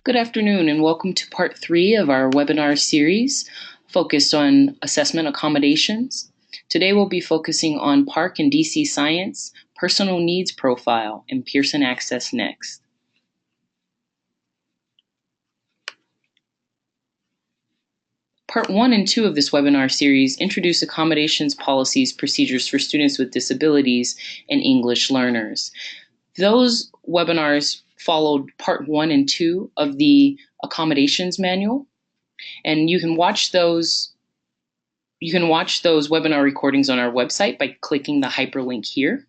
Good afternoon and welcome to part 3 of our webinar series focused on assessment accommodations. Today we'll be focusing on PARCC and DC Science Personal Needs Profile in Pearson Access Next. Part 1 and 2 of this webinar series introduce accommodations, policies, procedures for students with disabilities and English learners. Those webinars followed part 1 and 2 of the accommodations manual, and you can watch those webinar recordings on our website by clicking the hyperlink here.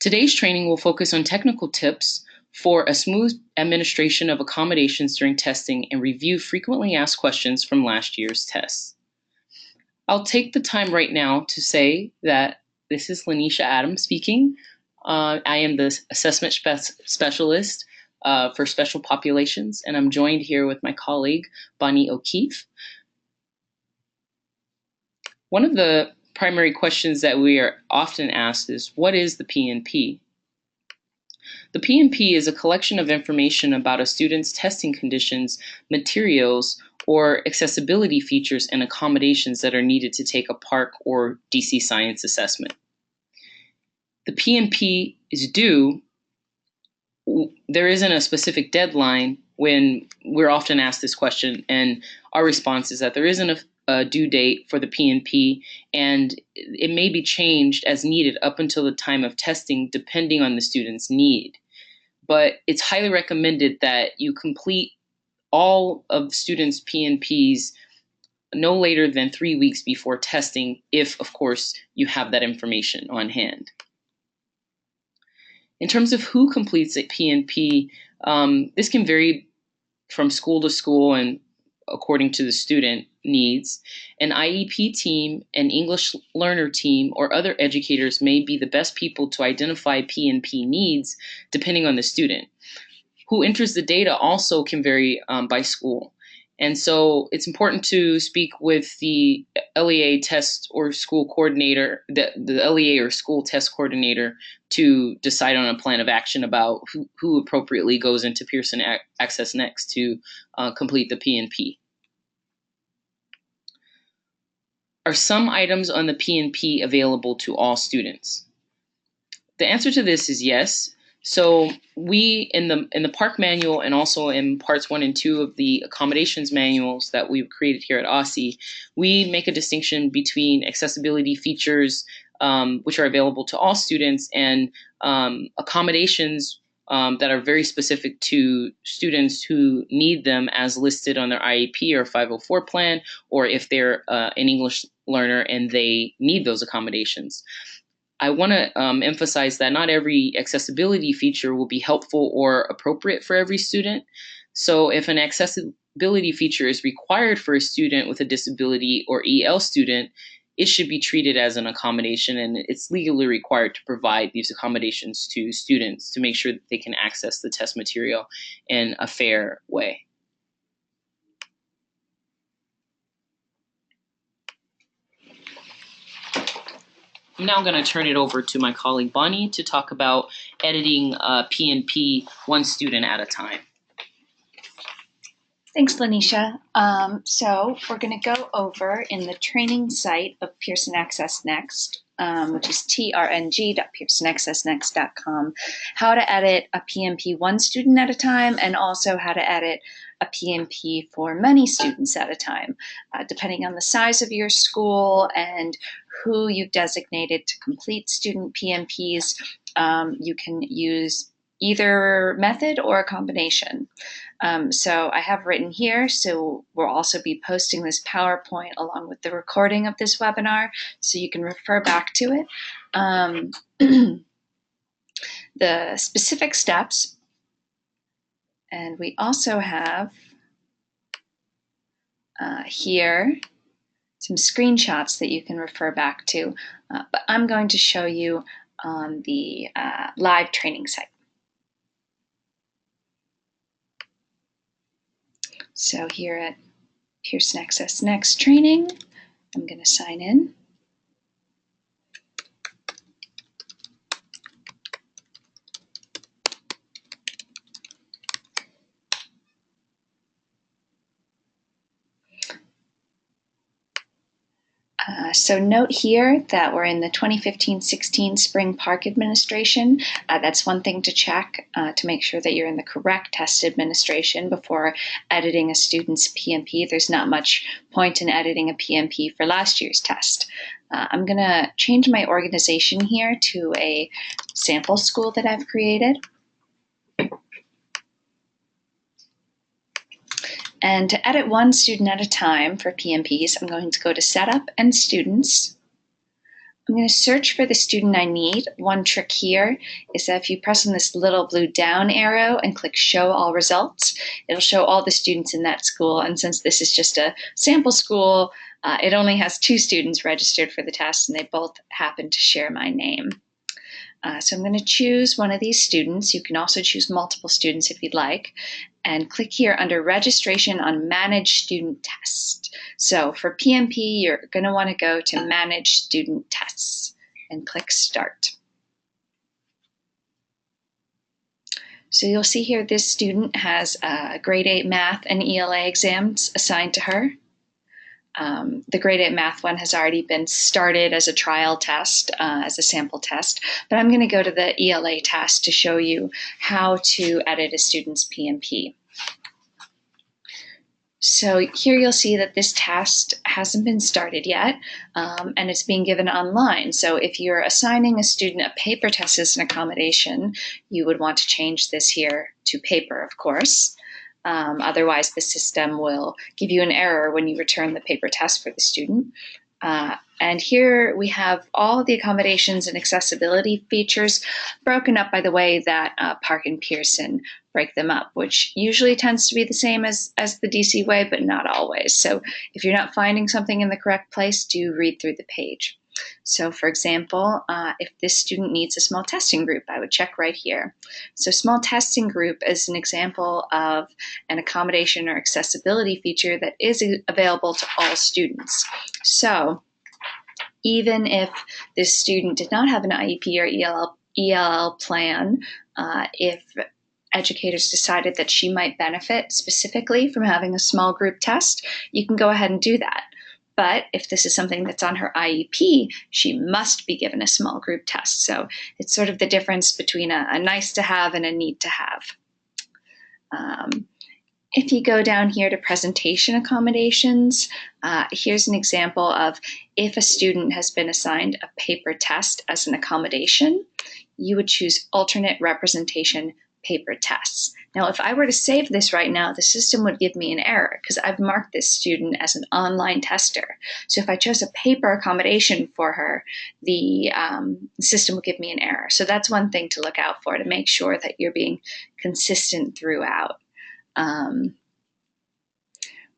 Today's training will focus on technical tips for a smooth administration of accommodations during testing and review frequently asked questions from last year's tests. I'll take the time right now to say that this is Lanisha Adams speaking. I am the assessment specialist for special populations, and I'm joined here with my colleague, Bonnie O'Keefe. One of the primary questions that we are often asked is, what is the PNP? The PNP is a collection of information about a student's testing conditions, materials, or accessibility features and accommodations that are needed to take a PARCC or DC Science assessment. The PNP is due. There isn't a specific deadline when we're often asked this question, and our response is that there isn't a due date for the PNP, and it may be changed as needed up until the time of testing, depending on the student's need. But it's highly recommended that you complete all of the students' PNPs no later than 3 weeks before testing, if, of course, you have that information on hand. In terms of who completes a PNP, this can vary from school to school and according to the student needs. An IEP team, an English learner team, or other educators may be the best people to identify PNP needs depending on the student. Who enters the data also can vary by school. And so it's important to speak with the LEA test or school coordinator, the LEA or school test coordinator, to decide on a plan of action about who appropriately goes into Pearson Access Next to complete the PNP. Are some items on the PNP available to all students? The answer to this is yes. So we, in the PARCC manual and also in parts 1 and 2 of the accommodations manuals that we've created here at OSSE, we make a distinction between accessibility features, which are available to all students, and accommodations that are very specific to students who need them as listed on their IEP or 504 plan, or if they're an English learner and they need those accommodations. I want to emphasize that not every accessibility feature will be helpful or appropriate for every student. So if an accessibility feature is required for a student with a disability or EL student, it should be treated as an accommodation, and it's legally required to provide these accommodations to students to make sure that they can access the test material in a fair way. I'm now going to turn it over to my colleague Bonnie to talk about editing PNP one student at a time. Thanks, Lanisha. So we're going to go over in the training site of Pearson Access Next, which is trng.pearsonaccessnext.com, how to edit a PNP one student at a time, and also how to edit a PNP for many students at a time, depending on the size of your school and who you've designated to complete student PNPs. You can use either method or a combination. So I have written here, so we'll also be posting this PowerPoint along with the recording of this webinar, so you can refer back to it. The specific steps, and we also have here some screenshots that you can refer back to, but I'm going to show you on the live training site. So here at Pearson Access Next training, I'm going to sign in. So note here that we're in the 2015-16 Spring PARCC administration. That's one thing to check to make sure that you're in the correct test administration before editing a student's PNP. There's not much point in editing a PNP for last year's test. I'm going to change my organization here to a sample school that I've created. And to edit one student at a time for PNPs, I'm going to go to Setup and Students. I'm going to search for the student I need. One trick here is that if you press on this little blue down arrow and click Show All Results, it'll show all the students in that school. And since this is just a sample school, it only has 2 students registered for the test, and they both happen to share my name. So I'm going to choose one of these students. You can also choose multiple students if you'd like, and click here under Registration on Manage Student Test. So for PNP, you're going to want to go to Manage Student Tests and click Start. So you'll see here this student has grade 8 math and ELA exams assigned to her. The grade 8 math one has already been started as a trial test, as a sample test, but I'm going to go to the ELA test to show you how to edit a student's PNP. So here you'll see that this test hasn't been started yet, and it's being given online. So if you're assigning a student a paper test as an accommodation, you would want to change this here to paper, of course. Otherwise, the system will give you an error when you return the paper test for the student. And here we have all the accommodations and accessibility features broken up by the way that PARCC and Pearson break them up, which usually tends to be the same as the DC way, but not always. So if you're not finding something in the correct place, do read through the page. So for example, if this student needs a small testing group, I would check right here. So small testing group is an example of an accommodation or accessibility feature that is available to all students. So even if this student did not have an IEP or ELL plan, if educators decided that she might benefit specifically from having a small group test, you can go ahead and do that. But if this is something that's on her IEP, she must be given a small group test. So it's sort of the difference between a nice to have and a need to have. If you go down here to Presentation Accommodations, here's an example of if a student has been assigned a paper test as an accommodation, you would choose Alternate Representation Paper Tests. Now, if I were to save this right now, the system would give me an error because I've marked this student as an online tester. So if I chose a paper accommodation for her, the system would give me an error. So that's one thing to look out for to make sure that you're being consistent throughout.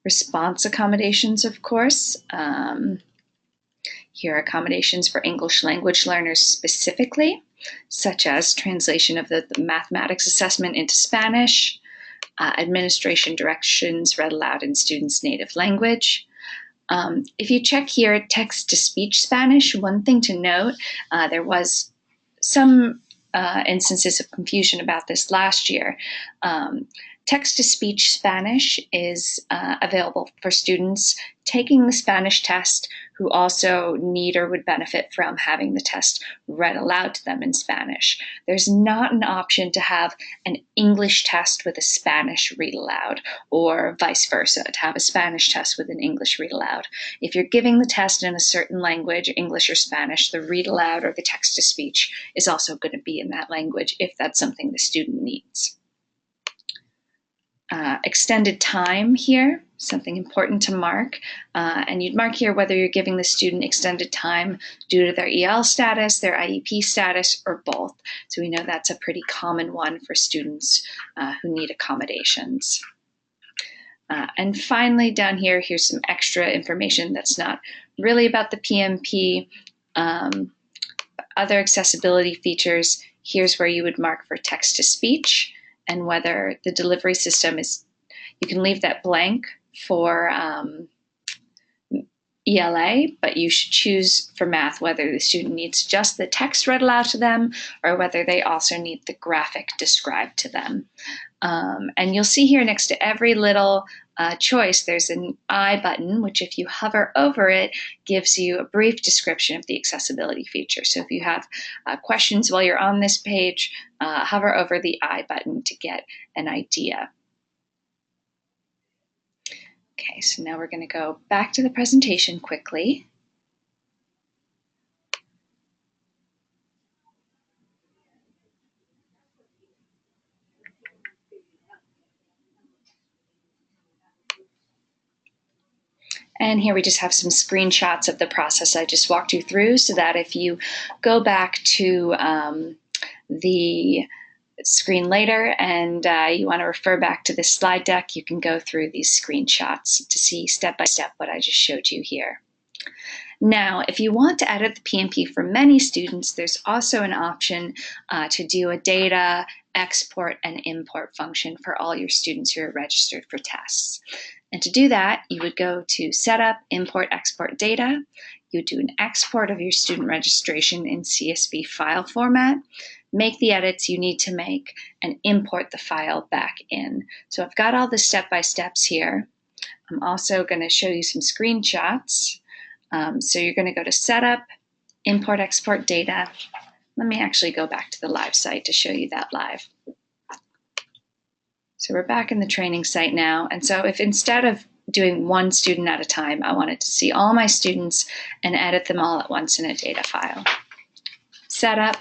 Response accommodations, of course. Here are accommodations for English language learners specifically, such as translation of the mathematics assessment into Spanish, administration directions read aloud in students' native language. If you check here, text-to-speech Spanish, one thing to note, there was some instances of confusion about this last year. Text-to-speech Spanish is available for students taking the Spanish test who also need or would benefit from having the test read aloud to them in Spanish. There's not an option to have an English test with a Spanish read aloud, or vice versa, to have a Spanish test with an English read aloud. If you're giving the test in a certain language, English or Spanish, the read aloud or the text-to-speech is also going to be in that language if that's something the student needs. Extended time here, something important to mark. And you'd mark here whether you're giving the student extended time due to their EL status, their IEP status, or both. So we know that's a pretty common one for students who need accommodations. And finally, down here, here's some extra information that's not really about the PNP. Other accessibility features, here's where you would mark for text-to-speech, and whether the delivery system is, you can leave that blank for ELA, but you should choose for math whether the student needs just the text read aloud to them or whether they also need the graphic described to them. And you'll see here next to every little choice, there's an I button, which if you hover over it, gives you a brief description of the accessibility feature. So if you have questions while you're on this page, hover over the I button to get an idea. Okay, so now we're going to go back to the presentation quickly. And here we just have some screenshots of the process I just walked you through, so that if you go back to the screen later and you want to refer back to this slide deck, you can go through these screenshots to see step by step what I just showed you here. Now, if you want to edit the PNP for many students, there's also an option to do a data export and import function for all your students who are registered for tests. And to do that, you would go to Setup, Import, Export Data. You would do an export of your student registration in CSV file format, make the edits you need to make, and import the file back in. So I've got all the step-by-steps here. I'm also going to show you some screenshots. So you're going to go to Setup, Import, Export Data. Let me actually go back to the live site to show you that live. So we're back in the training site now. And so if instead of doing one student at a time, I wanted to see all my students and edit them all at once in a data file. Setup,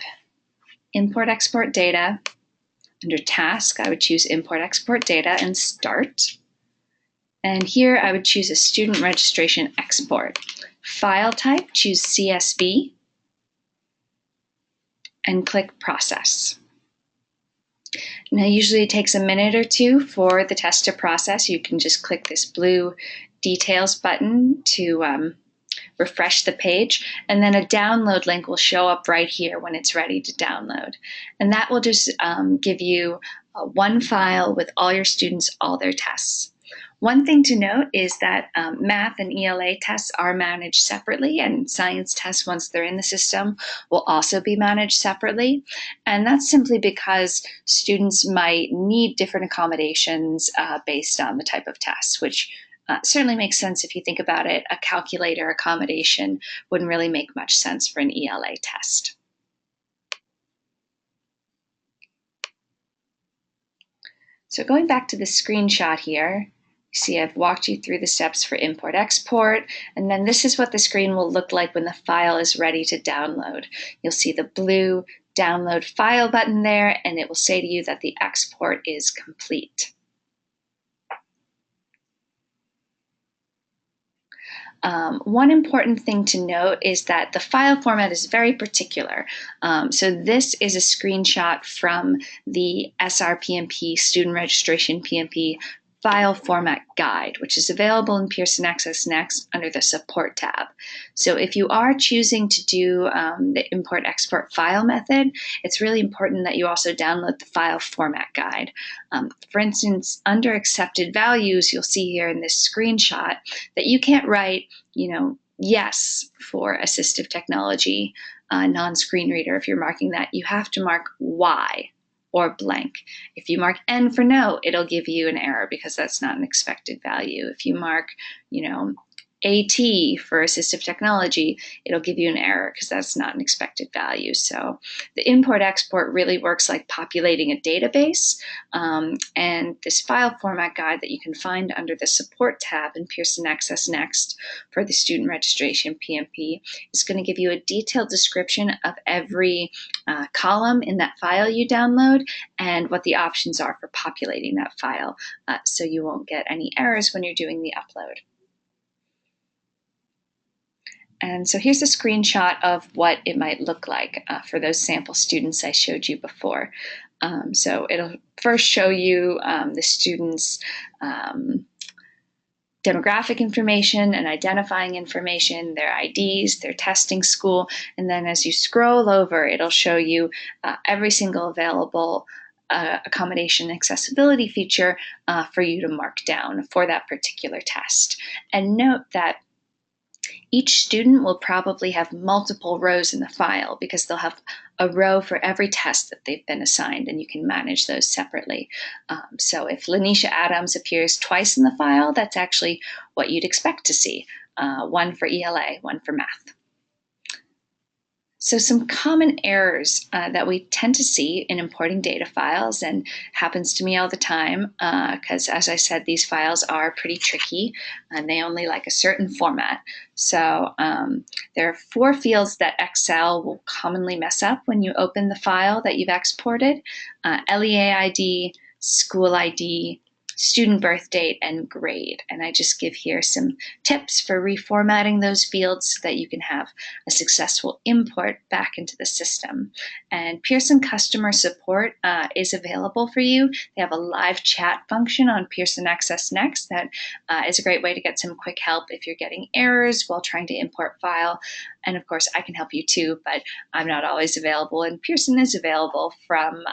Import, Export Data. Under Task, I would choose Import, Export Data and Start. And here I would choose a student registration export. File type, choose CSV, and click Process. Now, usually it takes a minute or two for the test to process. You can just click this blue Details button to refresh the page, and then a download link will show up right here when it's ready to download. And that will just give you one file with all your students, all their tests. One thing to note is that math and ELA tests are managed separately, and science tests, once they're in the system, will also be managed separately. And that's simply because students might need different accommodations based on the type of tests, which certainly makes sense if you think about it. A calculator accommodation wouldn't really make much sense for an ELA test. So going back to the screenshot here, you see I've walked you through the steps for import export, and then this is what the screen will look like when the file is ready to download. You'll see the blue download file button there, and it will say to you that the export is complete. One important thing to note is that the file format is very particular. So this is a screenshot from the SR-PNP Student Registration PNP File Format Guide, which is available in Pearson Access Next under the Support tab. So if you are choosing to do the import-export file method, it's really important that you also download the File Format Guide. For instance, under Accepted Values, you'll see here in this screenshot that you can't write, yes for assistive technology, non-screen reader. If you're marking that, you have to mark Y or blank. If you mark N for no, it'll give you an error because that's not an expected value. If you mark, AT for assistive technology, it'll give you an error because that's not an expected value. So the import-export really works like populating a database, and this file format guide that you can find under the Support tab in Pearson Access Next for the Student Registration PNP is going to give you a detailed description of every column in that file you download and what the options are for populating that file, so you won't get any errors when you're doing the upload. And so here's a screenshot of what it might look like for those sample students I showed you before. So it'll first show you the students' demographic information and identifying information, their IDs, their testing school, and then as you scroll over, it'll show you every single available accommodation accessibility feature for you to mark down for that particular test. And note that Each student will probably have multiple rows in the file because they'll have a row for every test that they've been assigned, and you can manage those separately. So if Lanisha Adams appears twice in the file, that's actually what you'd expect to see, one for ELA, one for math. So some common errors that we tend to see in importing data files, and happens to me all the time, because as I said, these files are pretty tricky and they only like a certain format. So there are 4 fields that Excel will commonly mess up when you open the file that you've exported: LEA ID, school ID, student birth date, and grade. And I just give here some tips for reformatting those fields so that you can have a successful import back into the system. And Pearson customer support is available for you. They have a live chat function on Pearson Access Next that is a great way to get some quick help if you're getting errors while trying to import file. And of course, I can help you too, but I'm not always available, and Pearson is available from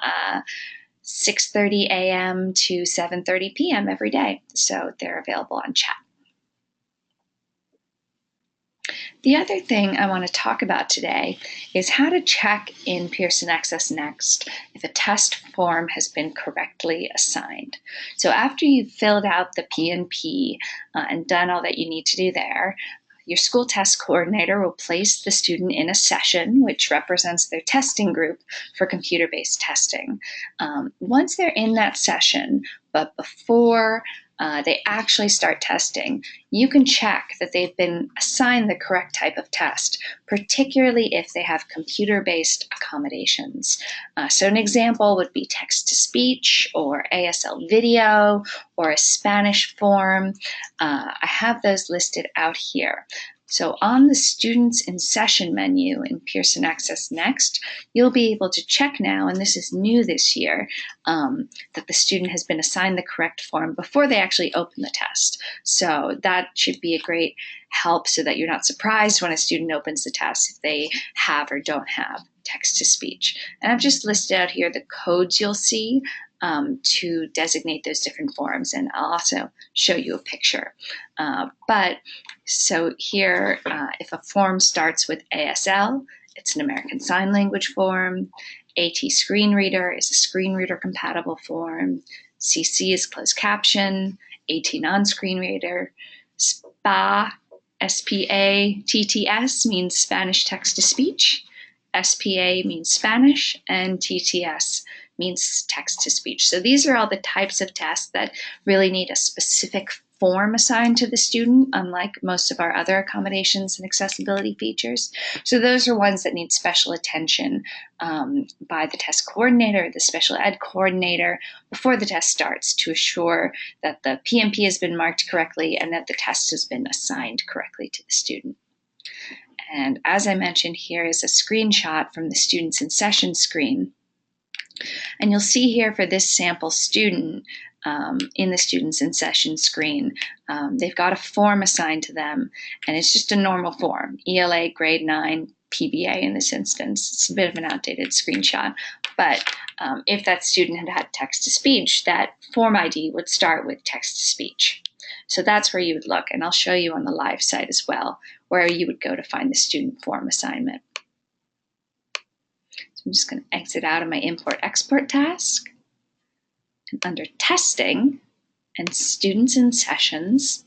6:30 a.m. to 7:30 p.m. every day. So they're available on chat. The other thing I want to talk about today is how to check in Pearson Access Next if a test form has been correctly assigned. So after you've filled out the PNP and done all that you need to do there, your school test coordinator will place the student in a session, which represents their testing group for computer-based testing. Once they're in that session, but before they actually start testing, you can check that they've been assigned the correct type of test, particularly if they have computer-based accommodations. So an example would be text-to-speech or ASL video or a Spanish form. I have those listed out here. So on the Students in Session menu in Pearson Access Next, you'll be able to check now, and this is new this year, that the student has been assigned the correct form before they actually open the test. So that should be a great help so that you're not surprised when a student opens the test if they have or don't have text-to-speech. And I've just listed out here the codes you'll see to designate those different forms, and I'll also show you a picture. So here, if a form starts with ASL, it's an American Sign Language form. AT Screen Reader is a screen reader compatible form. CC is closed caption. AT Non-Screen Reader. SPA, SPA, TTS means Spanish text-to-speech. SPA means Spanish, and TTS means text-to-speech. So these are all the types of tests that really need a specific form assigned to the student, unlike most of our other accommodations and accessibility features. So those are ones that need special attention by the test coordinator, the special ed coordinator, before the test starts to assure that the PNP has been marked correctly and that the test has been assigned correctly to the student. And as I mentioned, here is a screenshot from the Students in Session screen. And you'll see here for this sample student, in the Students in Session screen, they've got a form assigned to them, and it's just a normal form, ELA grade 9 PBA in this instance. It's a bit of an outdated screenshot, but if that student had had text-to-speech, that form ID would start with text-to-speech. So that's where you would look, and I'll show you on the live site as well, where you would go to find the student form assignment. So I'm just going to exit out of my import-export task. And under Testing and Students in Sessions,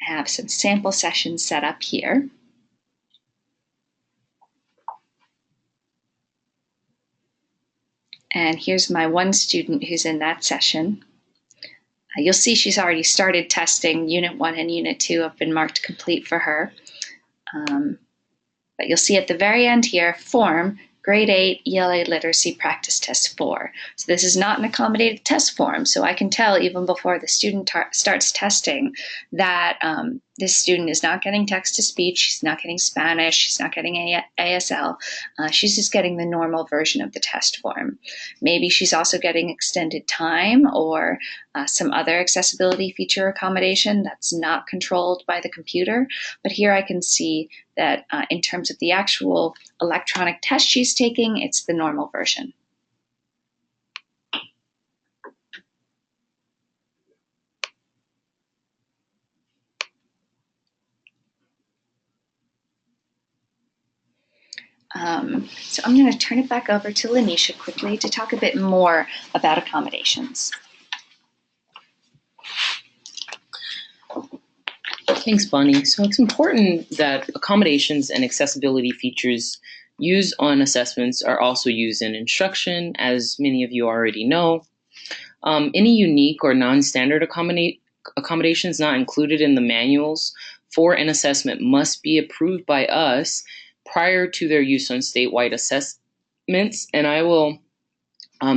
I have some sample sessions set up here. And here's my one student who's in that session. You'll see she's already started testing. Unit 1 and Unit 2 have been marked complete for her. But you'll see at the very end here, Form, Grade 8 ELA Literacy Practice Test 4. So this is not an accommodated test form, so I can tell even before the student starts testing that this student is not getting text-to-speech, she's not getting Spanish, she's not getting ASL, she's just getting the normal version of the test form. Maybe she's also getting extended time or some other accessibility feature accommodation that's not controlled by the computer, but here I can see that in terms of the actual electronic test she's taking, it's the normal version. So I'm going to turn it back over to Lanisha quickly to talk a bit more about accommodations. Thanks, Bonnie. So it's important that accommodations and accessibility features used on assessments are also used in instruction, as many of you already know. Any unique or non-standard accommodations not included in the manuals for an assessment must be approved by us prior to their use on statewide assessments, and I will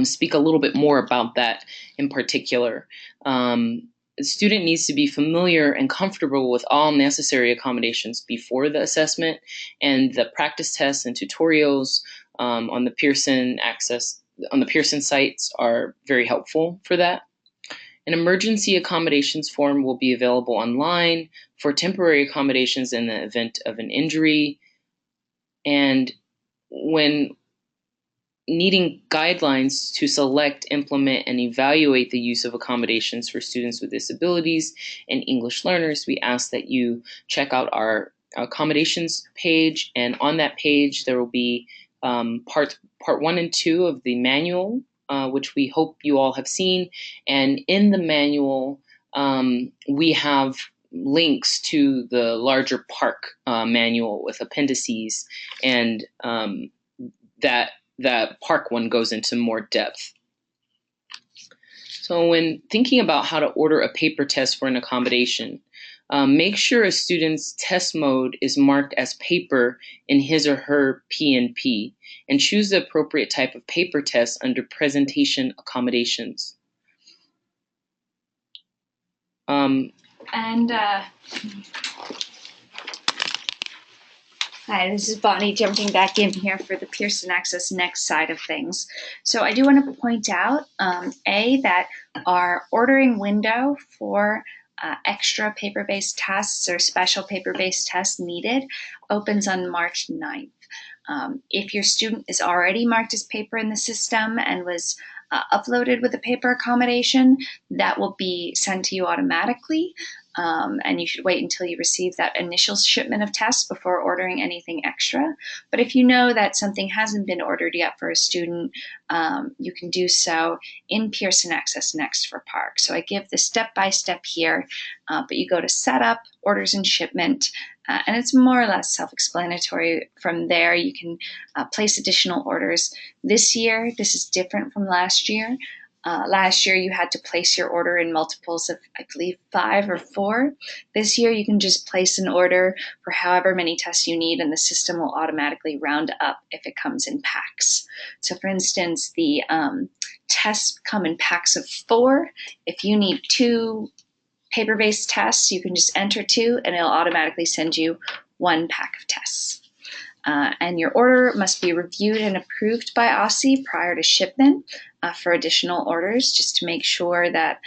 speak a little bit more about that in particular. The student needs to be familiar and comfortable with all necessary accommodations before the assessment, and the practice tests and tutorials on the Pearson sites are very helpful for that. An emergency accommodations form will be available online for temporary accommodations in the event of an injury. And when needing guidelines to select, implement, and evaluate the use of accommodations for students with disabilities and English learners, we ask that you check out our accommodations page. And on that page, there will be part 1 and 2 of the manual, which we hope you all have seen. And in the manual, we have links to the larger PARCC manual with appendices, and that PARCC one goes into more depth. So when thinking about how to order a paper test for an accommodation, make sure a student's test mode is marked as paper in his or her PNP, and choose the appropriate type of paper test under Presentation Accommodations. Hi, this is Bonnie jumping back in here for the Pearson Access Next side of things. So I do want to point out, that our ordering window for extra paper-based tests or special paper-based tests needed opens on March 9th. If your student is already marked as paper in the system and was uploaded with a paper accommodation, that will be sent to you automatically. And you should wait until you receive that initial shipment of tests before ordering anything extra. But if you know that something hasn't been ordered yet for a student, you can do so in Pearson Access Next for PARCC. So I give the step-by-step here, but you go to Setup, Orders and Shipment, and it's more or less self-explanatory. From there, you can place additional orders. This year, this is different from last year. Last year, you had to place your order in multiples of, I believe, 5 or 4. This year, you can just place an order for however many tests you need, and the system will automatically round up if it comes in packs. So, for instance, the tests come in packs of 4. If you need 2 paper-based tests, you can just enter 2, and it'll automatically send you 1 pack of tests. And your order must be reviewed and approved by OSSI prior to shipment for additional orders, just to make sure that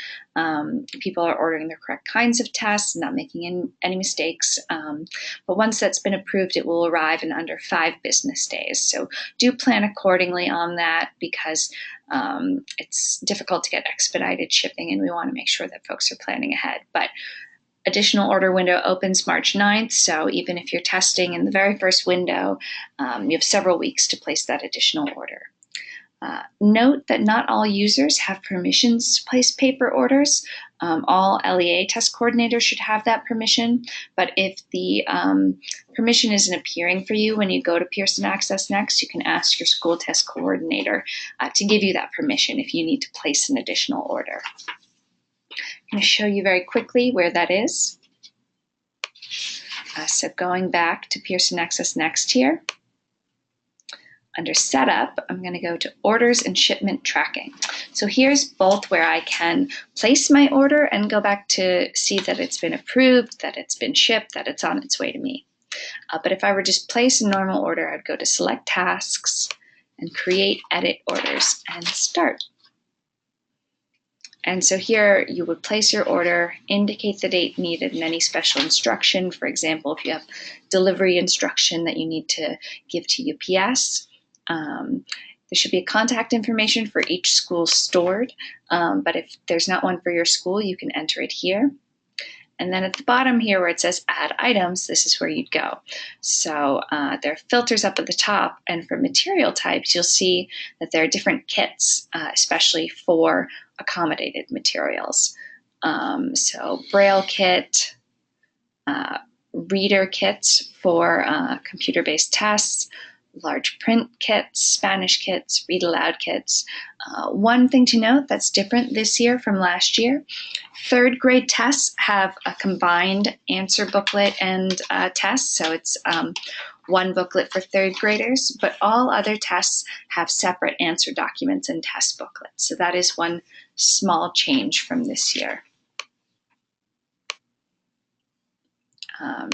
people are ordering the correct kinds of tests, not making any mistakes. But once that's been approved, it will arrive in under 5 business days. So do plan accordingly on that, because it's difficult to get expedited shipping, and we want to make sure that folks are planning ahead. But additional order window opens March 9th, so even if you're testing in the very first window, you have several weeks to place that additional order. Note that not all users have permissions to place paper orders. All LEA test coordinators should have that permission, but if the permission isn't appearing for you when you go to Pearson Access Next, you can ask your school test coordinator to give you that permission if you need to place an additional order. I'm going to show you very quickly where that is. So going back to Pearson Access Next here, under Setup, I'm going to go to Orders and Shipment Tracking. So here's both where I can place my order and go back to see that it's been approved, that it's been shipped, that it's on its way to me. But if I were just place a normal order, I'd go to Select Tasks and Create Edit Orders and Start. And so here you would place your order, indicate the date needed, and any special instruction. For example, if you have delivery instruction that you need to give to UPS, there should be a contact information for each school stored. But if there's not one for your school, you can enter it here. And then at the bottom here where it says add items, this is where you'd go. So there are filters up at the top, and for material types, you'll see that there are different kits, especially for accommodated materials. So Braille kit, reader kits for computer-based tests, large print kits, Spanish kits, read aloud kits. One thing to note that's different this year from last year, third grade tests have a combined answer booklet and test, so it's one booklet for third graders, but all other tests have separate answer documents and test booklets. So that is one small change from this year.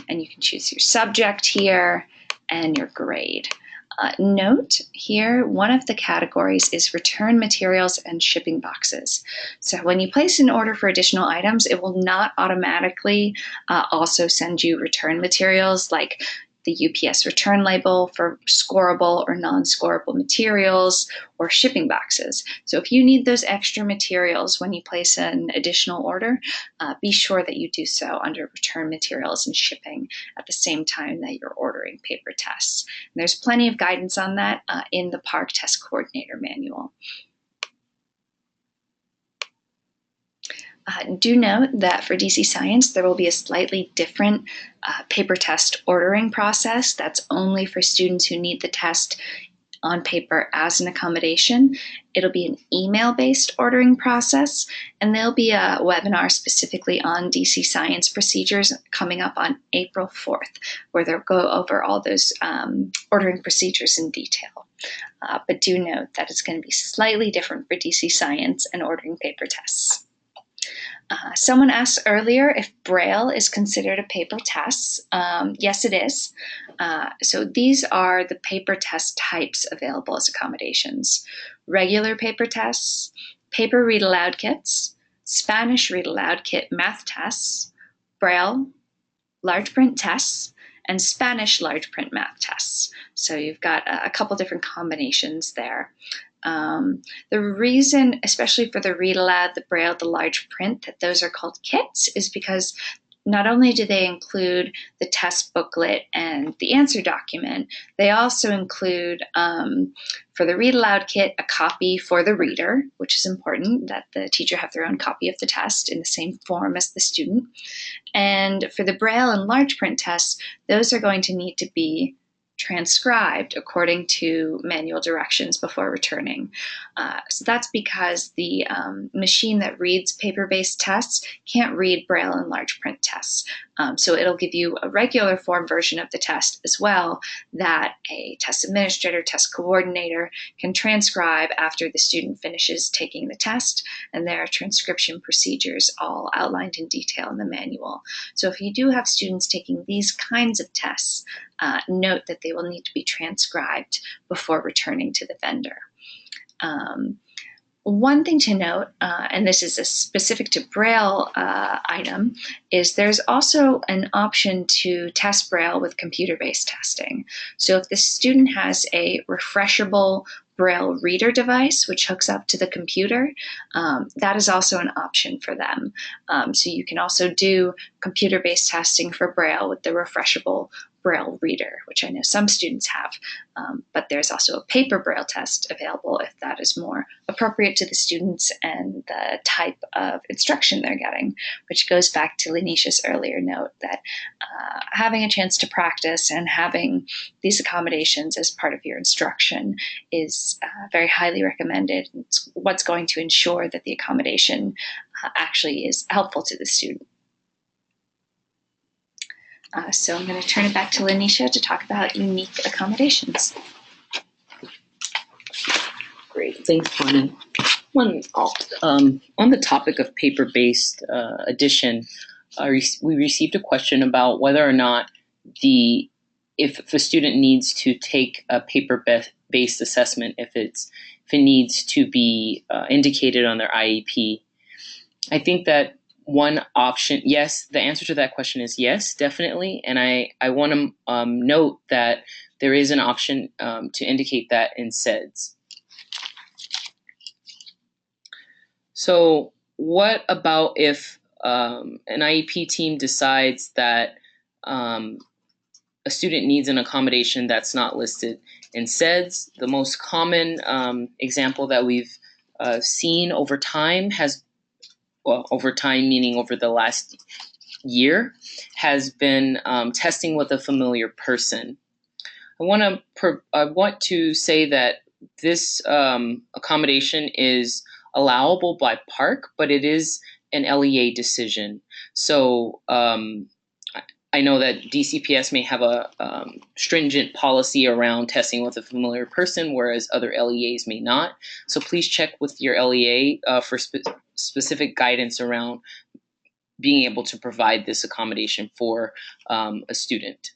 And you can choose your subject here and your grade. Note here, one of the categories is return materials and shipping boxes. So when you place an order for additional items, it will not automatically also send you return materials like the UPS return label for scorable or non-scorable materials or shipping boxes. So if you need those extra materials when you place an additional order, be sure that you do so under return materials and shipping at the same time that you're ordering paper tests. And there's plenty of guidance on that in the PARCC Test Coordinator Manual. Do note that for DC Science, there will be a slightly different paper test ordering process. That's only for students who need the test on paper as an accommodation. It'll be an email-based ordering process, and there'll be a webinar specifically on DC Science procedures coming up on April 4th, where they'll go over all those ordering procedures in detail. But do note that it's going to be slightly different for DC Science and ordering paper tests. Someone asked earlier if Braille is considered a paper test. Yes, it is. So these are the paper test types available as accommodations. Regular paper tests, paper read aloud kits, Spanish read aloud kit math tests, Braille, large print tests, and Spanish large print math tests. So you've got a couple different combinations there. The reason, especially for the read aloud, the Braille, the large print, that those are called kits is because not only do they include the test booklet and the answer document, they also include, for the read aloud kit, a copy for the reader, which is important that the teacher have their own copy of the test in the same form as the student. And for the Braille and large print tests, those are going to need to be transcribed according to manual directions before returning. So that's because the machine that reads paper-based tests can't read Braille and large print tests. So it'll give you a regular form version of the test as well that a test administrator, test coordinator can transcribe after the student finishes taking the test, and there are transcription procedures all outlined in detail in the manual. So if you do have students taking these kinds of tests, note that they will need to be transcribed before returning to the vendor. One thing to note, and this is a specific to Braille item, is there's also an option to test Braille with computer-based testing. So if the student has a refreshable Braille reader device, which hooks up to the computer, that is also an option for them. So you can also do computer-based testing for Braille with the refreshable Braille reader, which I know some students have, but there's also a paper Braille test available if that is more appropriate to the students and the type of instruction they're getting, which goes back to Lanisha's earlier note that having a chance to practice and having these accommodations as part of your instruction is very highly recommended. It's what's going to ensure that the accommodation actually is helpful to the student. So I'm going to turn it back to Lanisha to talk about unique accommodations. Great, thanks, Conan. On the topic of paper-based addition, we received a question about whether or not if a student needs to take a paper-based assessment, if it needs to be indicated on their IEP. I think that one option, yes, the answer to that question is yes, definitely. And I want to note that there is an option to indicate that in SEDS. So what about if an IEP team decides that a student needs an accommodation that's not listed in SEDS, the most common example that we've seen over time over time meaning over the last year, has been testing with a familiar person. I want to say that this accommodation is allowable by PARCC, but it is an LEA decision. So I know that DCPS may have a stringent policy around testing with a familiar person, whereas other LEAs may not. So please check with your LEA for specific guidance around being able to provide this accommodation for a student.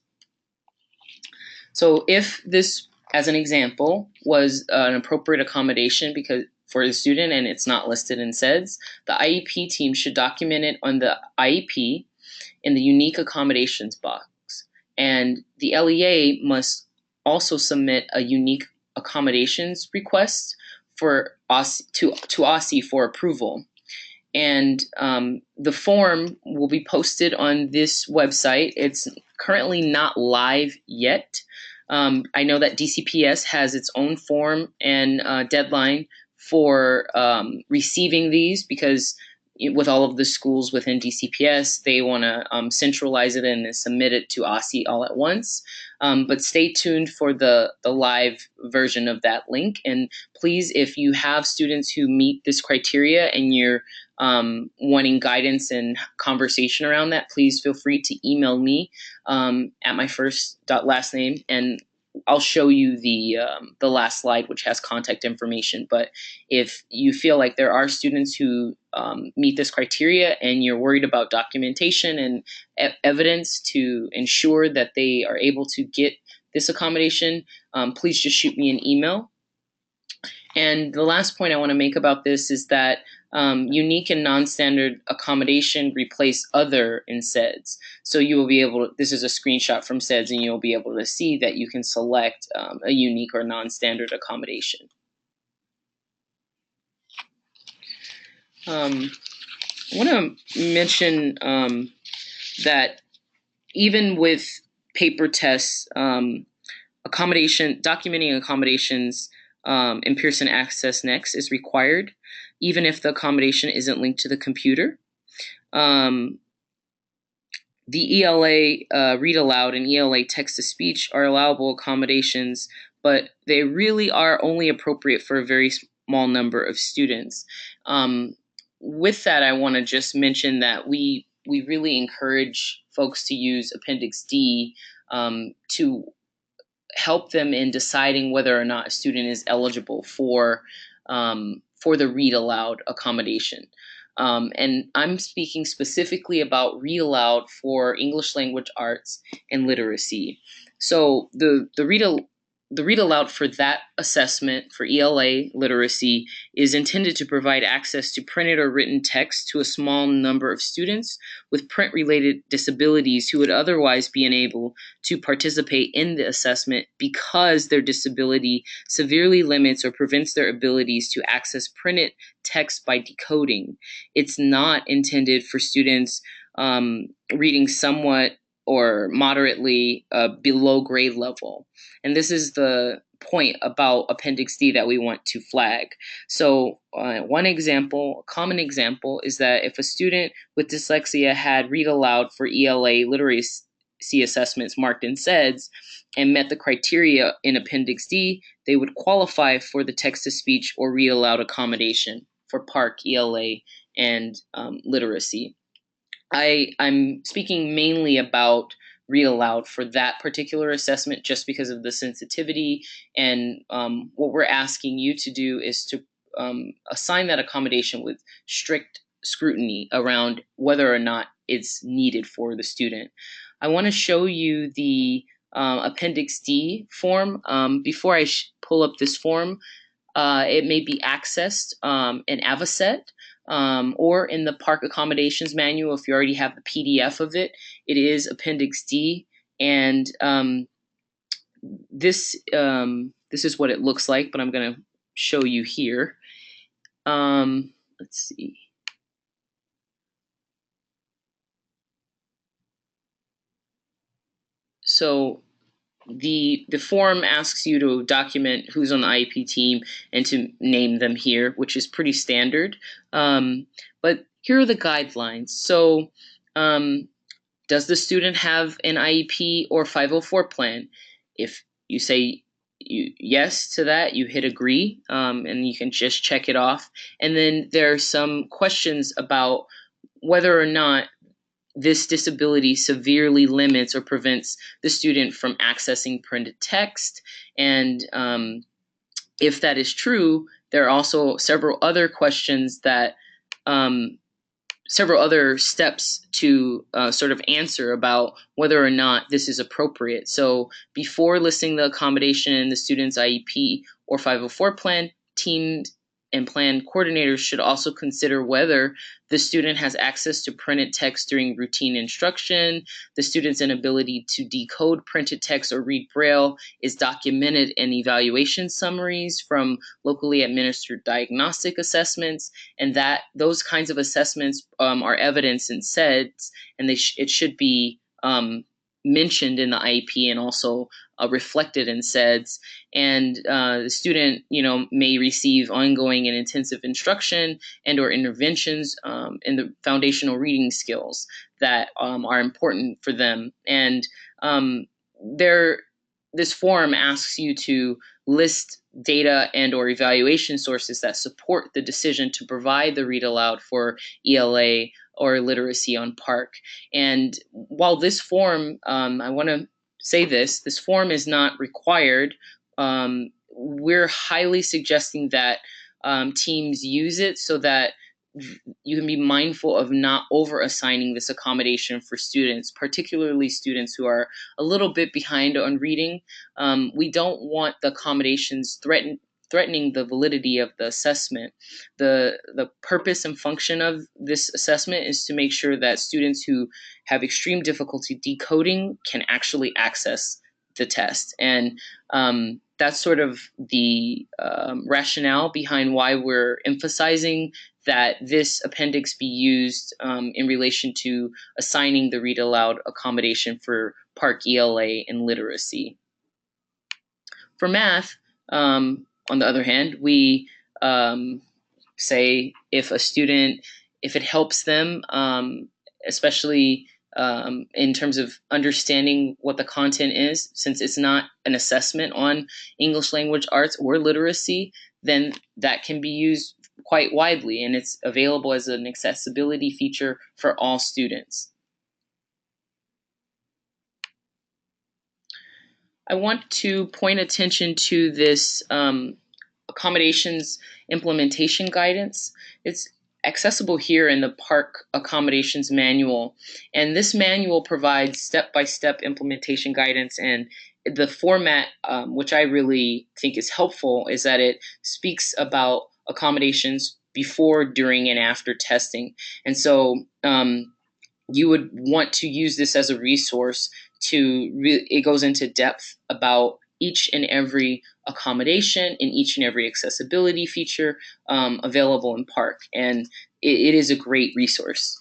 So if this, as an example, was an appropriate accommodation for the student and it's not listed in SEDS, the IEP team should document it on the IEP in the unique accommodations box. And the LEA must also submit a unique accommodations request to OSSI for approval. And the form will be posted on this website. It's currently not live yet. I know that DCPS has its own form and deadline for receiving these, because with all of the schools within DCPS, they want to centralize it and submit it to OSSI all at once. But stay tuned for the live version of that link. And please, if you have students who meet this criteria and you're wanting guidance and conversation around that, please feel free to email me at my first last name, and I'll show you the last slide, which has contact information. But if you feel like there are students who meet this criteria and you're worried about documentation and evidence to ensure that they are able to get this accommodation, please just shoot me an email. And the last point I want to make about this is that unique and non-standard accommodation replace other in SEDS. So you will be able to, this is a screenshot from SEDS, and you'll be able to see that you can select a unique or non-standard accommodation. I want to mention that even with paper tests, documenting accommodations in Pearson Access Next is required, even if the accommodation isn't linked to the computer. The ELA read aloud and ELA text to speech are allowable accommodations, but they really are only appropriate for a very small number of students. With that, I want to just mention that we really encourage folks to use Appendix D to help them in deciding whether or not a student is eligible for the read aloud accommodation. And I'm speaking specifically about read aloud for English language arts and literacy. So the read aloud for that assessment for ELA literacy is intended to provide access to printed or written text to a small number of students with print-related disabilities who would otherwise be unable to participate in the assessment because their disability severely limits or prevents their abilities to access printed text by decoding. It's not intended for students reading somewhat or moderately below grade level. And this is the point about Appendix D that we want to flag. So one example, a common example, is that if a student with dyslexia had read aloud for ELA literacy assessments marked in SEDS and met the criteria in Appendix D, they would qualify for the text-to-speech or read aloud accommodation for PARCC ELA and literacy. I'm speaking mainly about read aloud for that particular assessment just because of the sensitivity, and what we're asking you to do is to assign that accommodation with strict scrutiny around whether or not it's needed for the student. I want to show you the Appendix D form. Before I pull up this form, it may be accessed in Avocet, or in the PARCC Accommodations Manual. If you already have the PDF of it, it is Appendix D, and this is what it looks like, but I'm going to show you here. Let's see. So the form asks you to document who's on the IEP team and to name them here, which is pretty standard. But here are the guidelines. So does the student have an IEP or 504 plan? If you say yes to that, you hit agree, and you can just check it off. And then there are some questions about whether or not this disability severely limits or prevents the student from accessing printed text. And if that is true, there are also several other questions that several other steps to sort of answer about whether or not this is appropriate. So before listing the accommodation in the student's IEP or 504 plan, teams and plan coordinators should also consider whether the student has access to printed text during routine instruction, the student's inability to decode printed text or read Braille is documented in evaluation summaries from locally administered diagnostic assessments, and that those kinds of assessments are evidenced in SEDS, and it should be mentioned in the IEP and also reflected in SEDS. And the student, may receive ongoing and intensive instruction and or interventions in the foundational reading skills that are important for them. And this form asks you to list data and or evaluation sources that support the decision to provide the read aloud for ELA or literacy on PARCC. And while this form, I want to say this form is not required. We're highly suggesting that teams use it so that you can be mindful of not over assigning this accommodation for students, particularly students who are a little bit behind on reading. We don't want the accommodations threatening the validity of the assessment. The purpose and function of this assessment is to make sure that students who have extreme difficulty decoding can actually access the test. And that's sort of the rationale behind why we're emphasizing that this appendix be used in relation to assigning the read aloud accommodation for PARCC ELA and literacy. For math, on the other hand, we say if it helps them, especially in terms of understanding what the content is, since it's not an assessment on English language arts or literacy, then that can be used quite widely, and it's available as an accessibility feature for all students. I want to point attention to this accommodations implementation guidance. It's accessible here in the PARCC Accommodations Manual, and this manual provides step-by-step implementation guidance, and the format, which I really think is helpful, is that it speaks about accommodations before, during, and after testing. And so you would want to use this as a resource it goes into depth about each and every accommodation and each and every accessibility feature available in PARCC, and it is a great resource.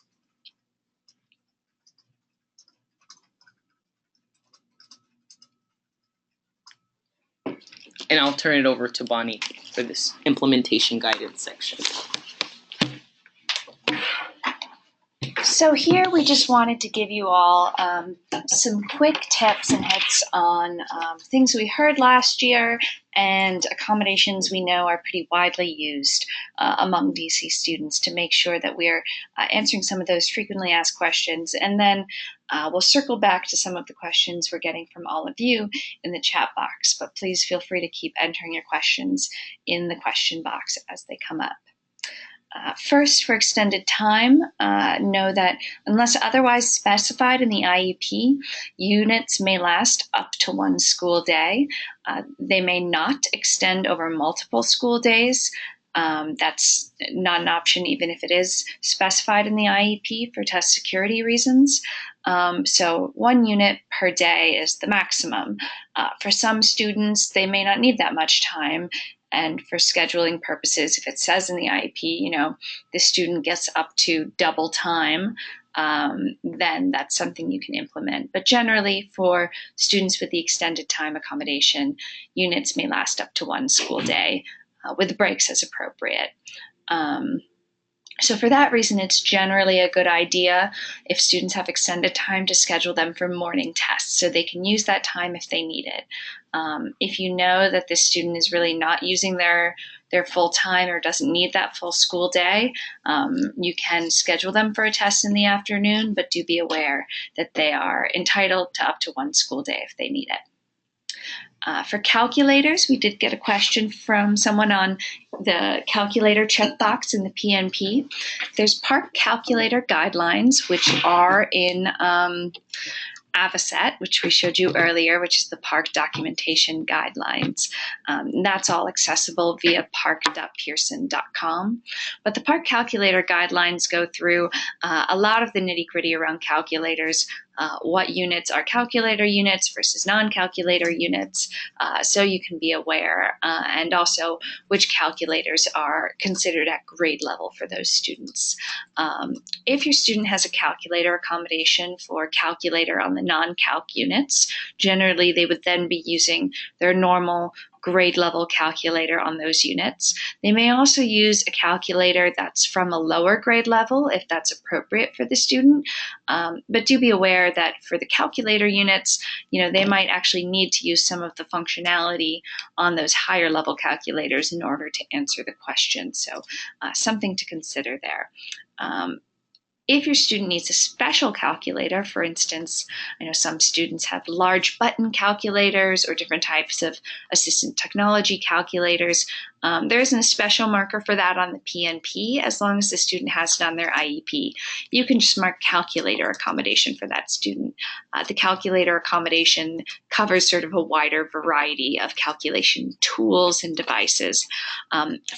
And I'll turn it over to Bonnie for this implementation guidance section. So here we just wanted to give you all some quick tips and hints on things we heard last year and accommodations we know are pretty widely used among DC students to make sure that we're answering some of those frequently asked questions. And then we'll circle back to some of the questions we're getting from all of you in the chat box, but please feel free to keep entering your questions in the question box as they come up. First, for extended time, know that unless otherwise specified in the IEP, units may last up to one school day. They may not extend over multiple school days. That's not an option even if it is specified in the IEP for test security reasons. So 1 unit per day is the maximum. For some students, they may not need that much time. And for scheduling purposes, if it says in the IEP, the student gets up to double time, then that's something you can implement. But generally, for students with the extended time accommodation, units may last up to one school day with breaks as appropriate. So for that reason, it's generally a good idea if students have extended time to schedule them for morning tests so they can use that time if they need it. If you know that this student is really not using their full time or doesn't need that full school day, you can schedule them for a test in the afternoon, but do be aware that they are entitled to up to one school day if they need it. For calculators, we did get a question from someone on the calculator checkbox in the PNP. There's PARCC calculator guidelines, which are in AVACET, which we showed you earlier, which is the PARCC documentation guidelines. That's all accessible via parcc.pearson.com. But the PARCC calculator guidelines go through a lot of the nitty-gritty around calculators, what units are calculator units versus non-calculator units, so you can be aware, and also which calculators are considered at grade level for those students. If your student has a calculator accommodation for calculator on the non-calc units, generally they would then be using their normal grade level calculator on those units. They may also use a calculator that's from a lower grade level if that's appropriate for the student, but do be aware that for the calculator units, they might actually need to use some of the functionality on those higher level calculators in order to answer the question. So something to consider there. If your student needs a special calculator, for instance, I know some students have large button calculators or different types of assistant technology calculators. There isn't a special marker for that on the PNP as long as the student has it on their IEP. You can just mark calculator accommodation for that student. The calculator accommodation covers sort of a wider variety of calculation tools and devices.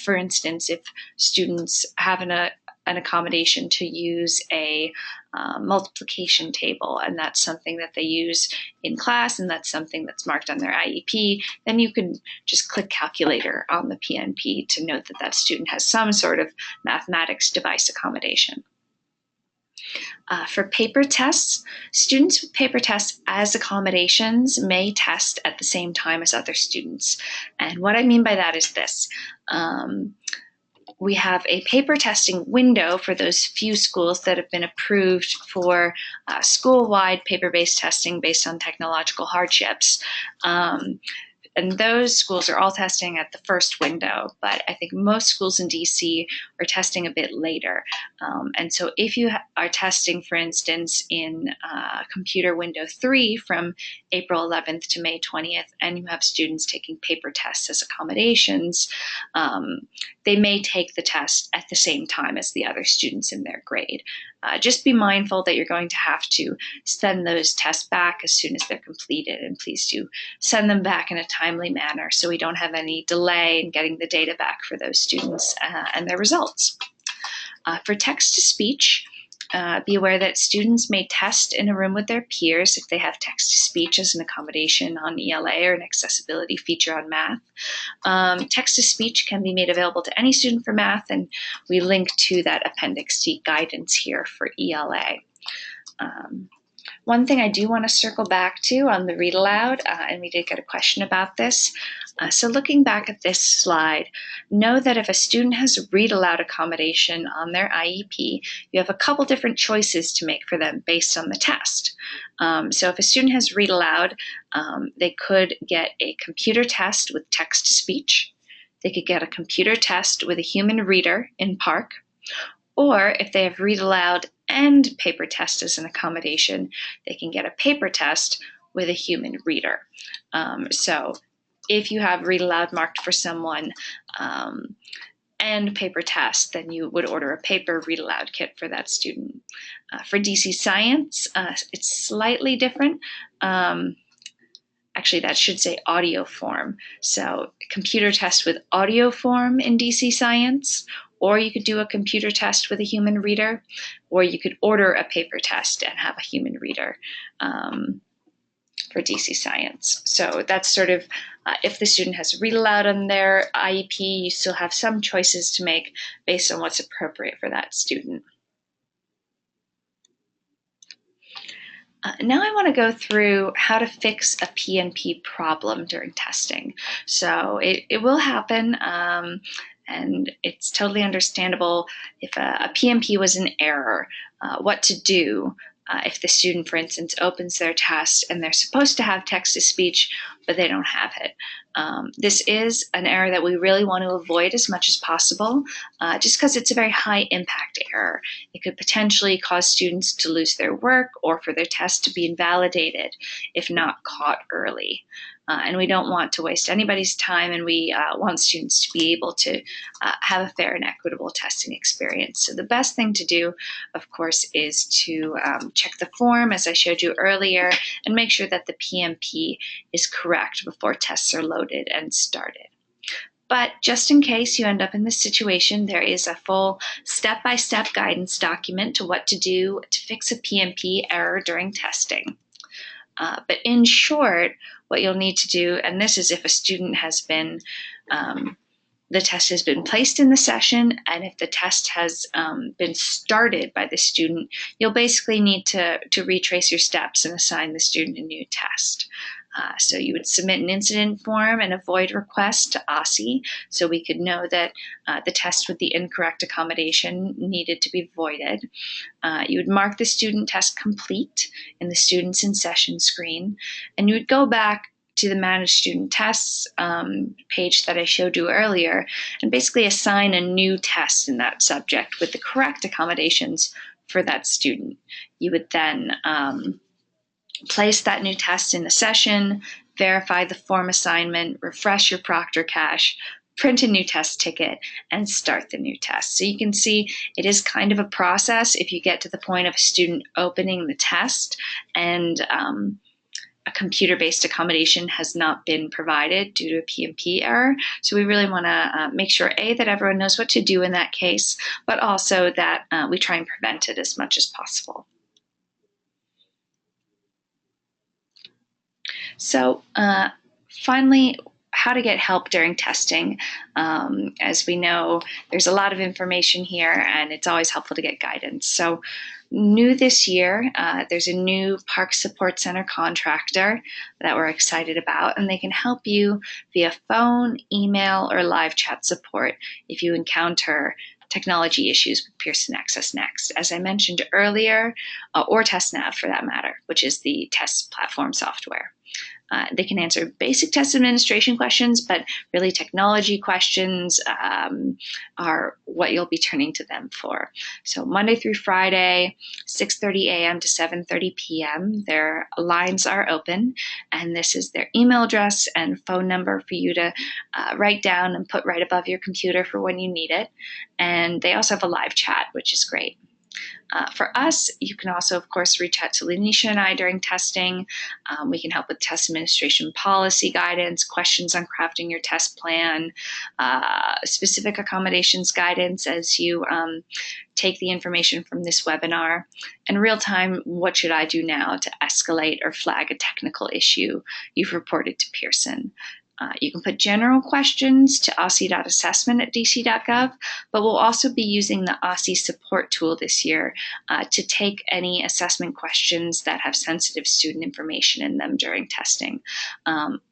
For instance, if students have an accommodation to use a multiplication table, and that's something that they use in class, and that's something that's marked on their IEP, then you can just click calculator on the PNP to note that that student has some sort of mathematics device accommodation. For paper tests, students with paper tests as accommodations may test at the same time as other students. And what I mean by that is this. We have a paper testing window for those few schools that have been approved for school-wide paper-based testing based on technological hardships. And those schools are all testing at the first window, but I think most schools in DC are testing a bit later. And so if you are testing, for instance, in computer window 3 from April 11th to May 20th, and you have students taking paper tests as accommodations, they may take the test at the same time as the other students in their grade. Just be mindful that you're going to have to send those tests back as soon as they're completed, and please do send them back in a timely manner so we don't have any delay in getting the data back for those students and their results. For text-to-speech, be aware that students may test in a room with their peers if they have text-to-speech as an accommodation on ELA or an accessibility feature on Math. Text-to-speech can be made available to any student for Math, and we link to that Appendix C guidance here for ELA. One thing I do want to circle back to on the read aloud, and we did get a question about this. So looking back at this slide, know that if a student has a read aloud accommodation on their IEP, you have a couple different choices to make for them based on the test. So if a student has read aloud, they could get a computer test with text to speech. They could get a computer test with a human reader in PARCC. Or if they have read aloud and paper test as an accommodation, they can get a paper test with a human reader. So if you have read aloud marked for someone and paper test, then you would order a paper read aloud kit for that student. For DC Science, it's slightly different. Actually, that should say audio form. So computer test with audio form in DC Science, or you could do a computer test with a human reader, or you could order a paper test and have a human reader for DC Science. So that's sort of, if the student has read aloud on their IEP, you still have some choices to make based on what's appropriate for that student. Now I want to go through how to fix a PNP problem during testing. So it will happen, and it's totally understandable if a PNP was an error, what to do if the student, for instance, opens their test and they're supposed to have text-to-speech, but they don't have it. This is an error that we really want to avoid as much as possible, just because it's a very high impact error. It could potentially cause students to lose their work or for their test to be invalidated if not caught early. And we don't want to waste anybody's time, and we want students to be able to have a fair and equitable testing experience. So the best thing to do, of course, is to check the form, as I showed you earlier, and make sure that the PNP is correct before tests are loaded and started. But just in case you end up in this situation, there is a full step-by-step guidance document to what to do to fix a PNP error during testing. But in short, what you'll need to do, and this is if a student has been, the test has been placed in the session, and if the test has been started by the student, you'll basically need to retrace your steps and assign the student a new test. So you would submit an incident form and a void request to OSSI so we could know that the test with the incorrect accommodation needed to be voided. You would mark the student test complete in the Students in Session screen, and you would go back to the Manage Student Tests page that I showed you earlier and basically assign a new test in that subject with the correct accommodations for that student. You would then place that new test in the session, verify the form assignment, refresh your Proctor cache, print a new test ticket, and start the new test. So you can see it is kind of a process if you get to the point of a student opening the test and a computer-based accommodation has not been provided due to a PNP error. So we really want to make sure, A, that everyone knows what to do in that case, but also that we try and prevent it as much as possible. So finally, how to get help during testing. As we know, there's a lot of information here, and it's always helpful to get guidance. So new this year, there's a new PARCC Support Center contractor that we're excited about, and they can help you via phone, email, or live chat support if you encounter technology issues with Pearson Access Next, as I mentioned earlier, or TestNav for that matter, which is the test platform software. They can answer basic test administration questions, but really technology questions are what you'll be turning to them for. So Monday through Friday, 6:30 a.m. to 7:30 p.m., their lines are open, and this is their email address and phone number for you to write down and put right above your computer for when you need it. And they also have a live chat, which is great. For us, you can also, of course, reach out to Lanisha and I during testing. We can help with test administration policy guidance, questions on crafting your test plan, specific accommodations guidance as you take the information from this webinar, and real-time, what should I do now to escalate or flag a technical issue you've reported to Pearson. You can put general questions to ossi.assessment@dc.gov, but we'll also be using the OSSI support tool this year to take any assessment questions that have sensitive student information in them during testing.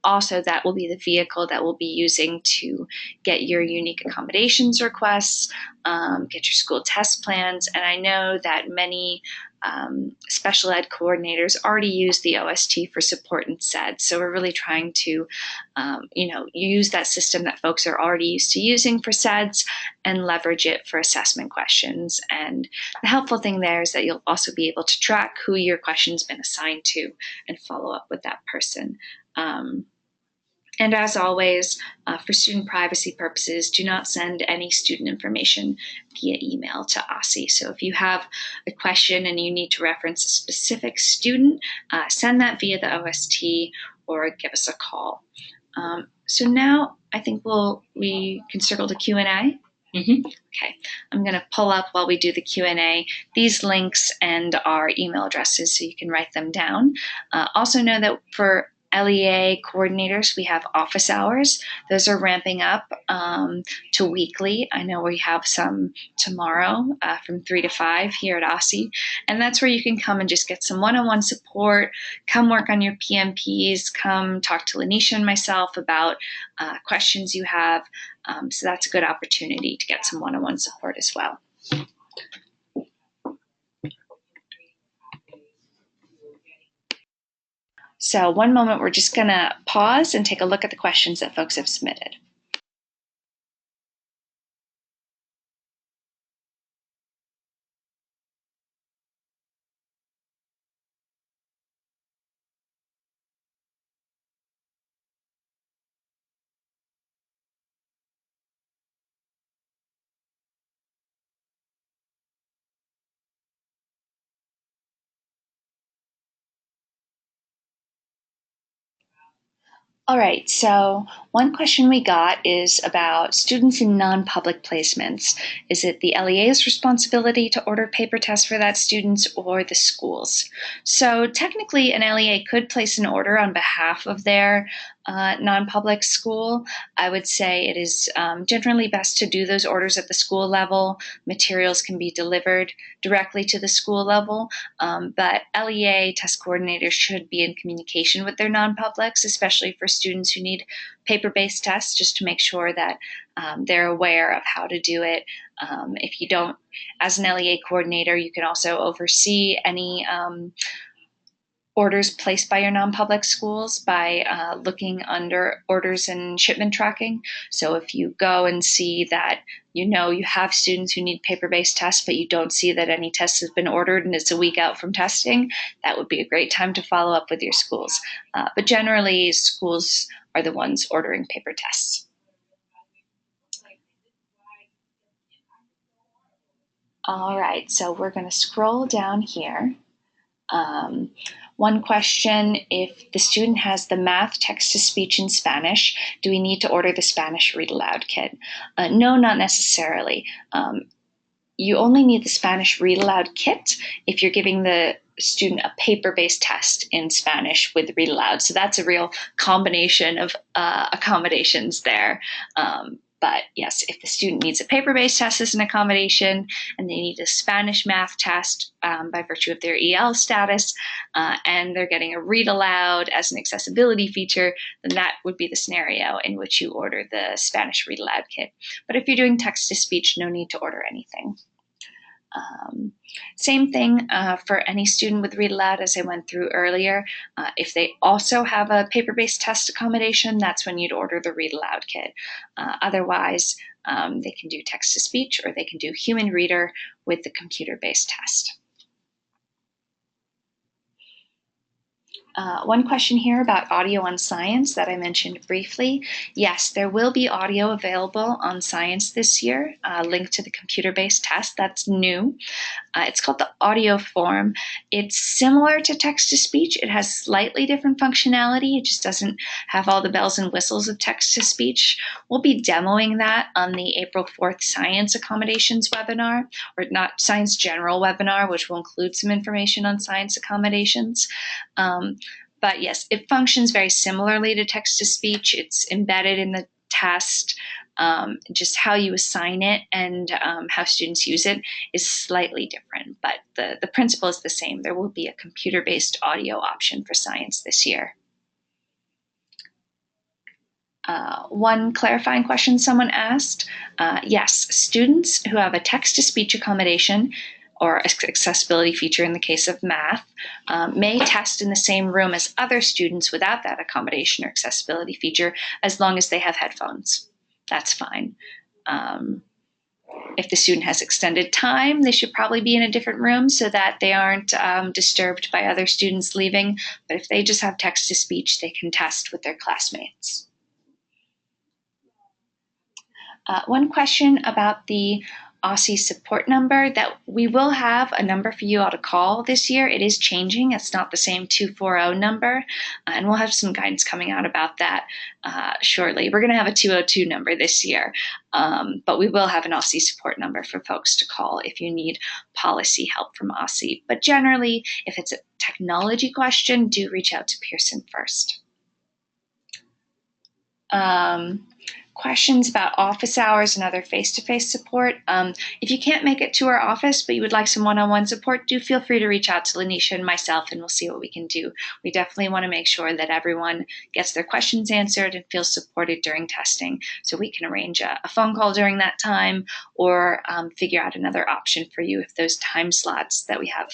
Also, that will be the vehicle that we'll be using to get your unique accommodations requests, get your school test plans, and I know that many special ed coordinators already use the OST for support and SED. So we're really trying to, use that system that folks are already used to using for SEDs and leverage it for assessment questions. And the helpful thing there is that you'll also be able to track who your question's been assigned to and follow up with that person. And as always, for student privacy purposes, do not send any student information via email to OSSI. So if you have a question and you need to reference a specific student, send that via the OST or give us a call. So now I think we can circle to Q&A. Mm-hmm. Okay, I'm going to pull up while we do the Q&A these links and our email addresses so you can write them down. Also know that for LEA coordinators, we have office hours. Those are ramping up to weekly. I know we have some tomorrow from 3 to 5 here at OSSI. And that's where you can come and just get some one-on-one support, come work on your PNPs, come talk to Lanisha and myself about questions you have. So that's a good opportunity to get some one-on-one support as well. So one moment, we're just going to pause and take a look at the questions that folks have submitted. All right, so one question we got is about students in non-public placements. Is it the LEA's responsibility to order paper tests for that students or the schools? So technically an LEA could place an order on behalf of their non-public school. I would say it is generally best to do those orders at the school level. Materials can be delivered directly to the school level, but LEA test coordinators should be in communication with their non-publics, especially for students who need paper-based tests, just to make sure that they're aware of how to do it. If you don't, as an LEA coordinator, you can also oversee any orders placed by your non-public schools by looking under orders and shipment tracking. So if you go and see that you have students who need paper-based tests, but you don't see that any tests have been ordered and it's a week out from testing, that would be a great time to follow up with your schools. But generally, schools are the ones ordering paper tests. All right, so we're going to scroll down here. One question, if the student has the math text-to-speech in Spanish, do we need to order the Spanish read aloud kit? No, not necessarily. You only need the Spanish read aloud kit if you're giving the student a paper-based test in Spanish with read aloud. So that's a real combination of accommodations there. But yes, if the student needs a paper-based test as an accommodation and they need a Spanish math test by virtue of their EL status, and they're getting a read aloud as an accessibility feature, then that would be the scenario in which you order the Spanish read aloud kit. But if you're doing text-to-speech, no need to order anything. Same thing for any student with read aloud, as I went through earlier. If they also have a paper-based test accommodation, that's when you'd order the read aloud kit. Otherwise, they can do text-to-speech or they can do human reader with the computer-based test. One question here about audio on science that I mentioned briefly. Yes, there will be audio available on science this year, linked to the computer-based test. That's new. It's called the audio form. It's similar to text-to-speech. It has slightly different functionality. It just doesn't have all the bells and whistles of text-to-speech. We'll be demoing that on the April 4th Science Accommodations webinar, or not Science General webinar, which will include some information on science accommodations. But yes, it functions very similarly to text-to-speech. It's embedded in the test. Just how you assign it and how students use it is slightly different, but the principle is the same. There will be a computer-based audio option for science this year. One clarifying question someone asked, yes, students who have a text-to-speech accommodation or accessibility feature in the case of math, may test in the same room as other students without that accommodation or accessibility feature as long as they have headphones. That's fine. If the student has extended time, they should probably be in a different room so that they aren't disturbed by other students leaving. But if they just have text-to-speech, they can test with their classmates. One question about the OSSI support number, that we will have a number for you all to call this year. It is changing. It's not the same 240 number, and we'll have some guidance coming out about that shortly. We're going to have a 202 number this year, but we will have an OSSI support number for folks to call if you need policy help from OSSI. But generally, if it's a technology question, do reach out to Pearson first. Questions about office hours and other face-to-face support. If you can't make it to our office, but you would like some one-on-one support, do feel free to reach out to Lanisha and myself, and we'll see what we can do. We definitely want to make sure that everyone gets their questions answered and feels supported during testing, so we can arrange a phone call during that time, or figure out another option for you if those time slots that we have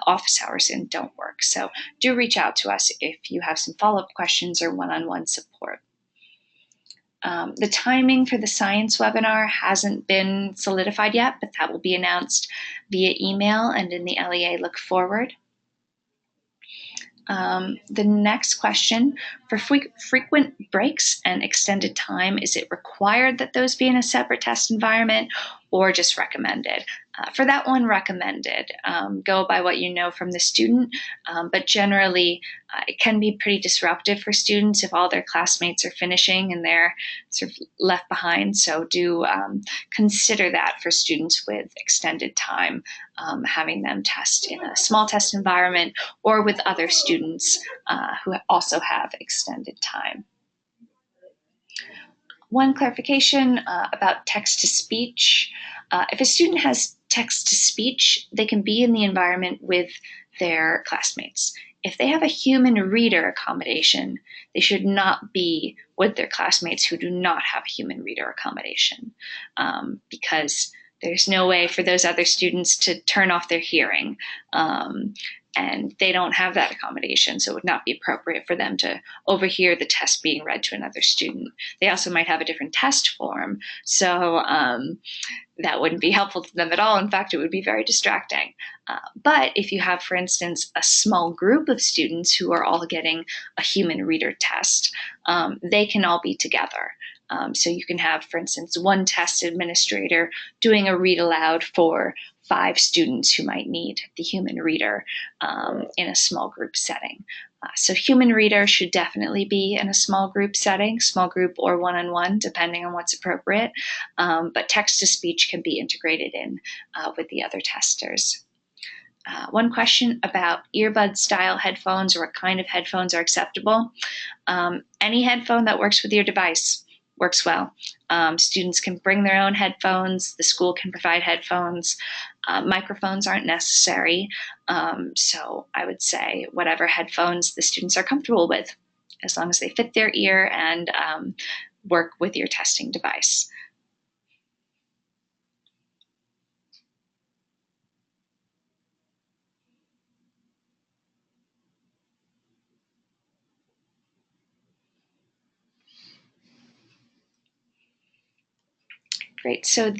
office hours in don't work. So do reach out to us if you have some follow-up questions or one-on-one support. The timing for the science webinar hasn't been solidified yet, but that will be announced via email and in the LEA Look Forward. The next question, for frequent breaks and extended time, is it required that those be in a separate test environment or just recommended? For that one, recommended. Go by what you know from the student, but generally it can be pretty disruptive for students if all their classmates are finishing and they're sort of left behind. So do consider that for students with extended time, having them test in a small test environment or with other students who also have extended time. One clarification about text-to-speech. If a student has text-to-speech, they can be in the environment with their classmates. If they have a human reader accommodation, they should not be with their classmates who do not have human reader accommodation, because there's no way for those other students to turn off their hearing. And they don't have that accommodation, so it would not be appropriate for them to overhear the test being read to another student. They also might have a different test form, so that wouldn't be helpful to them at all. In fact, it would be very distracting. But if you have, for instance, a small group of students who are all getting a human reader test, they can all be together. So you can have, for instance, one test administrator doing a read aloud for 5 students who might need the human reader in a small group setting. So human reader should definitely be in a small group setting, small group or one-on-one, depending on what's appropriate. But text-to-speech can be integrated in with the other testers. One question about earbud-style headphones, or what kind of headphones are acceptable. Any headphone that works with your device works well. Students can bring their own headphones. The school can provide headphones. Microphones aren't necessary. So I would say whatever headphones the students are comfortable with, as long as they fit their ear and work with your testing device. Great. So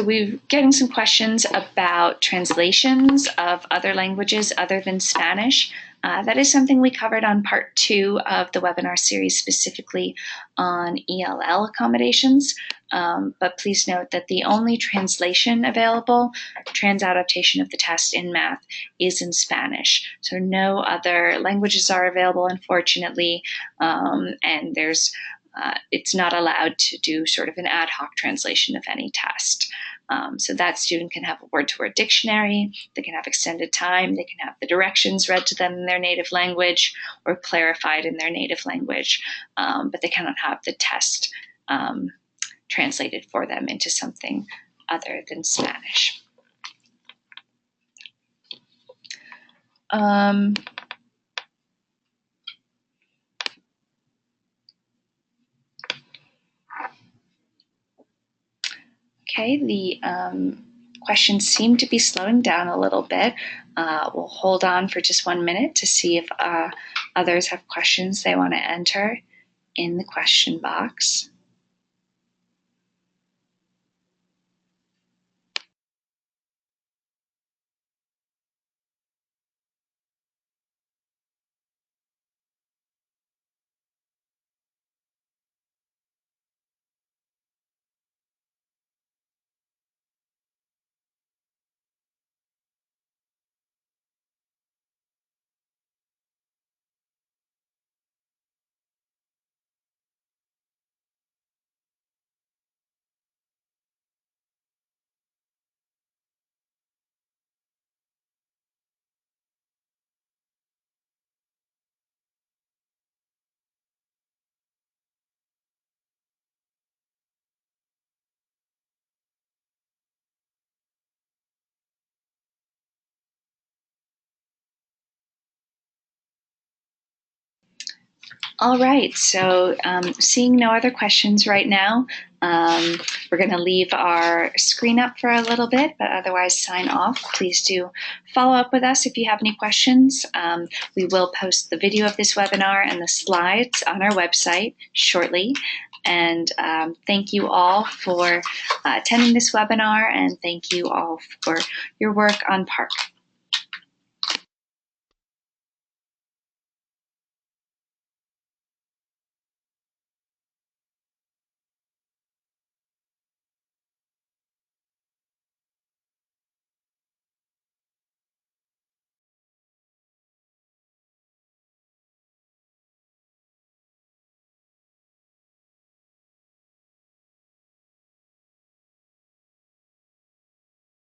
we're getting some questions about translations of other languages other than Spanish. That is something we covered on part 2 of the webinar series, specifically on ELL accommodations. But please note that the only translation available, trans-adaptation of the test in math, is in Spanish. So no other languages are available, unfortunately, and it's not allowed to do sort of an ad hoc translation of any test. So that student can have a word-to-word dictionary, they can have extended time, they can have the directions read to them in their native language or clarified in their native language, but they cannot have the test translated for them into something other than Spanish. Okay, the questions seem to be slowing down a little bit. We'll hold on for just 1 minute to see if others have questions they want to enter in the question box. All right, so seeing no other questions right now, we're going to leave our screen up for a little bit, but otherwise sign off. Please do follow up with us if you have any questions. We will post the video of this webinar and the slides on our website shortly. And thank you all for attending this webinar, and thank you all for your work on PARCC.